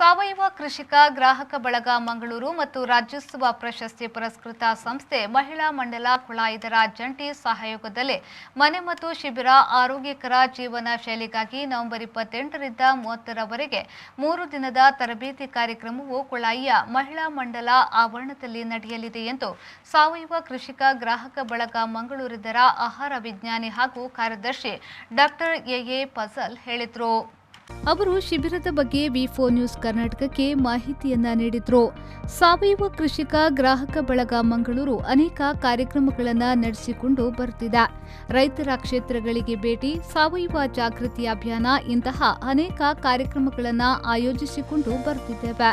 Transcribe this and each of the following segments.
ಸಾವಯವ ಕೃಷಿಕ ಗ್ರಾಹಕ ಬಳಗ ಮಂಗಳೂರು ಮತ್ತು ರಾಜ್ಯೋತ್ಸವ ಪ್ರಶಸ್ತಿ ಪುರಸ್ಕೃತ ಸಂಸ್ಥೆ ಮಹಿಳಾ ಮಂಡಲ ಕುಳಾಯಿದರ ಜಂಟಿ ಸಹಯೋಗದಲ್ಲಿ ಮನೆ ಮತ್ತು ಶಿಬಿರ ಆರೋಗ್ಯಕರ ಜೀವನ ಶೈಲಿಗಾಗಿ ನವೆಂಬರ್ 28ರಿಂದ 30ರವರೆಗೆ 3 ದಿನದ ತರಬೇತಿ ಕಾರ್ಯಕ್ರಮವು ಕುಳಾಯಿಯ ಮಹಿಳಾ ಮಂಡಲ ಆವರಣದಲ್ಲಿ ನಡೆಯಲಿದೆ ಎಂದು ಸಾವಯವ ಕೃಷಿಕ ಗ್ರಾಹಕ ಬಳಗ ಮಂಗಳೂರಿದರ ಆಹಾರ ವಿಜ್ಞಾನಿ ಹಾಗೂ ಕಾರ್ಯದರ್ಶಿ ಡಾಕ್ಟರ್ ಎ ಫಜಲ್ ಹೇಳಿದರು. ಅವರು ಶಿಬಿರದ ಬಗ್ಗೆ ವಿ4 ನ್ಯೂಸ್ ಕರ್ನಾಟಕಕ್ಕೆ ಮಾಹಿತಿಯನ್ನ ನೀಡಿದ್ರು. ಸಾವಯವ ಕೃಷಿಕ ಗ್ರಾಹಕ ಬಳಗ ಮಂಗಳೂರು ಅನೇಕ ಕಾರ್ಯಕ್ರಮಗಳನ್ನು ನಡೆಸಿಕೊಂಡು ಬರುತ್ತಿದೆ. ರೈತರ ಕ್ಷೇತ್ರಗಳಿಗೆ ಭೇಟಿ, ಸಾವಯವ ಜಾಗೃತಿ ಅಭಿಯಾನ ಇಂತಹ ಅನೇಕ ಕಾರ್ಯಕ್ರಮಗಳನ್ನು ಆಯೋಜಿಸಿಕೊಂಡು ಬರುತ್ತಿದ್ದೇವೆ.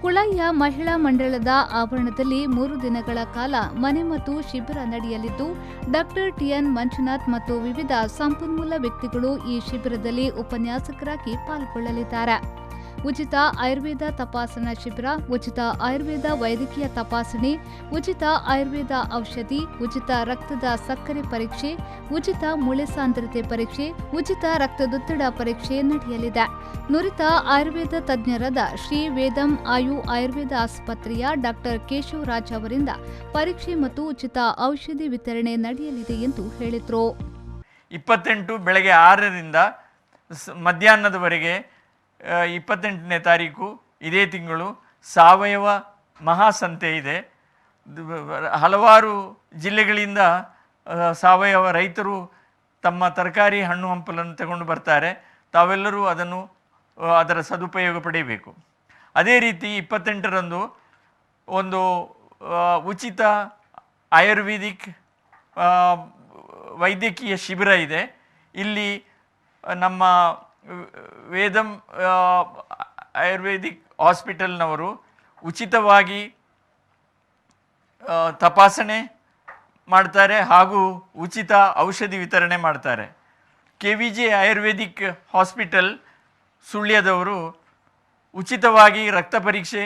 ಕುಳಾಯಿಯ ಮಹಿಳಾ ಮಂಡಳದ ಆವರಣದಲ್ಲಿ 3 ದಿನಗಳ ಕಾಲ ಮನೆ ಮತ್ತು ಶಿಬಿರ ನಡೆಯಲಿದ್ದು, ಡಾಕ್ಟರ್ ಟಿಎನ್ ಮಂಜುನಾಥ್ ಮತ್ತು ವಿವಿಧ ಸಂಪನ್ಮೂಲ ವ್ಯಕ್ತಿಗಳು ಈ ಶಿಬಿರದಲ್ಲಿ ಉಪನ್ಯಾಸಕರಾಗಿ ಪಾಲ್ಗೊಳ್ಳಲಿದ್ದಾರೆ. ಉಚಿತ ಆಯುರ್ವೇದ ತಪಾಸಣಾ ಶಿಬಿರ, ಉಚಿತ ಆಯುರ್ವೇದ ವೈದ್ಯಕೀಯ ತಪಾಸಣೆ, ಉಚಿತ ಆಯುರ್ವೇದ ಔಷಧಿ, ಉಚಿತ ರಕ್ತದ ಸಕ್ಕರೆ ಪರೀಕ್ಷೆ, ಉಚಿತ ಮೂಳೆ ಸಾಂದ್ರತೆ ಪರೀಕ್ಷೆ, ಉಚಿತ ರಕ್ತದೊತ್ತಡ ಪರೀಕ್ಷೆ ನಡೆಯಲಿದೆ. ನುರಿತ ಆಯುರ್ವೇದ ತಜ್ಞರಾದ ಶ್ರೀ ವೇದಂ ಆಯು ಆಯುರ್ವೇದ ಆಸ್ಪತ್ರೆಯ ಡಾಕ್ಟರ್ ಕೇಶವರಾಜ್ ಅವರಿಂದ ಪರೀಕ್ಷೆ ಮತ್ತು ಉಚಿತ ಔಷಧಿ ವಿತರಣೆ ನಡೆಯಲಿದೆ ಎಂದು ಹೇಳಿದರು. 28 ಬೆಳಗ್ಗೆ 6ರಿಂದ ಮಧ್ಯಾಹ್ನದವರೆಗೆ 28ನೇ ತಾರೀಕು ಇದೇ ತಿಂಗಳು ಸಾವಯವ ಮಹಾಸಂತೆ ಇದೆ. ಹಲವಾರು ಜಿಲ್ಲೆಗಳಿಂದ ಸಾವಯವ ರೈತರು ತಮ್ಮ ತರಕಾರಿ ಹಣ್ಣು ಹಂಪಲನ್ನು ತಗೊಂಡು ಬರ್ತಾರೆ. ತಾವೆಲ್ಲರೂ ಅದರ ಸದುಪಯೋಗ ಪಡೆಯಬೇಕು. ಅದೇ ರೀತಿ 28ರಂದು ಒಂದು ಉಚಿತ ಆಯುರ್ವೇದಿಕ್ ವೈದ್ಯಕೀಯ ಶಿಬಿರ ಇದೆ. ಇಲ್ಲಿ ನಮ್ಮ ವೇದಂ ಆಯುರ್ವೇದಿಕ್ ಹಾಸ್ಪಿಟಲ್ನವರು ಉಚಿತವಾಗಿ ತಪಾಸಣೆ ಮಾಡ್ತಾರೆ ಹಾಗೂ ಉಚಿತ ಔಷಧಿ ವಿತರಣೆ ಮಾಡ್ತಾರೆ. KVJ ಆಯುರ್ವೇದಿಕ್ ಹಾಸ್ಪಿಟಲ್ ಸುಳ್ಯದವರು ಉಚಿತವಾಗಿ ರಕ್ತ ಪರೀಕ್ಷೆ,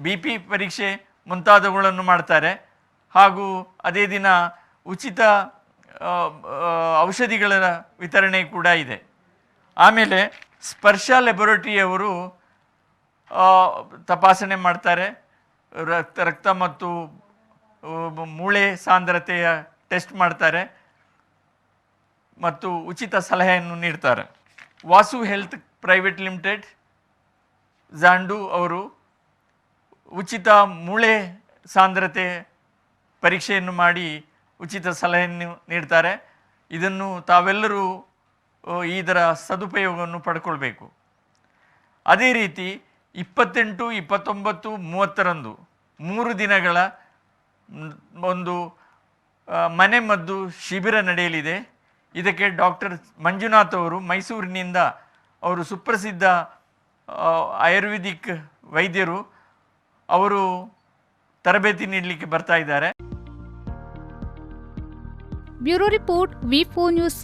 BP ಪರೀಕ್ಷೆ ಮುಂತಾದವುಗಳನ್ನು ಮಾಡ್ತಾರೆ ಹಾಗೂ ಅದೇ ದಿನ ಉಚಿತ ಔಷಧಿಗಳ ವಿತರಣೆ ಕೂಡ ಇದೆ. ಆಮೇಲೆ ಸ್ಪರ್ಶ ಲ್ಯಾಬೊರೇಟರಿಯವರು ತಪಾಸಣೆ ಮಾಡ್ತಾರೆ. ರಕ್ತ ಮತ್ತು ಮೂಳೆ ಸಾಂದ್ರತೆಯ ಟೆಸ್ಟ್ ಮಾಡ್ತಾರೆ ಮತ್ತು ಉಚಿತ ಸಲಹೆಯನ್ನು ನೀಡ್ತಾರೆ. ವಾಸು ಹೆಲ್ತ್ ಪ್ರೈವೇಟ್ ಲಿಮಿಟೆಡ್ ಜಾಂಡು ಅವರು ಉಚಿತ ಮೂಳೆ ಸಾಂದ್ರತೆ ಪರೀಕ್ಷೆಯನ್ನು ಮಾಡಿ ಉಚಿತ ಸಲಹೆಯನ್ನು ನೀಡ್ತಾರೆ. ಇದನ್ನು ತಾವೆಲ್ಲರೂ ಇದರ ಸದುಪಯೋಗವನ್ನು ಪಡ್ಕೊಳ್ಬೇಕು. ಅದೇ ರೀತಿ 28, 29, 30ರಂದು 3 ದಿನಗಳ ಒಂದು ಮನೆ ಮದ್ದು ಶಿಬಿರ ನಡೆಯಲಿದೆ. ಇದಕ್ಕೆ ಡಾಕ್ಟರ್ ಮಂಜುನಾಥ್ ಅವರು ಮೈಸೂರಿನಿಂದ, ಅವರು ಸುಪ್ರಸಿದ್ಧ ಆಯುರ್ವೇದಿಕ್ ವೈದ್ಯರು, ಅವರು ತರಬೇತಿ ನೀಡಲಿಕ್ಕೆ ಬರ್ತಾ ಇದ್ದಾರೆ. ಬ್ಯೂರೋ ರಿಪೋರ್ಟ್ ವಿ4 ನ್ಯೂಸ್.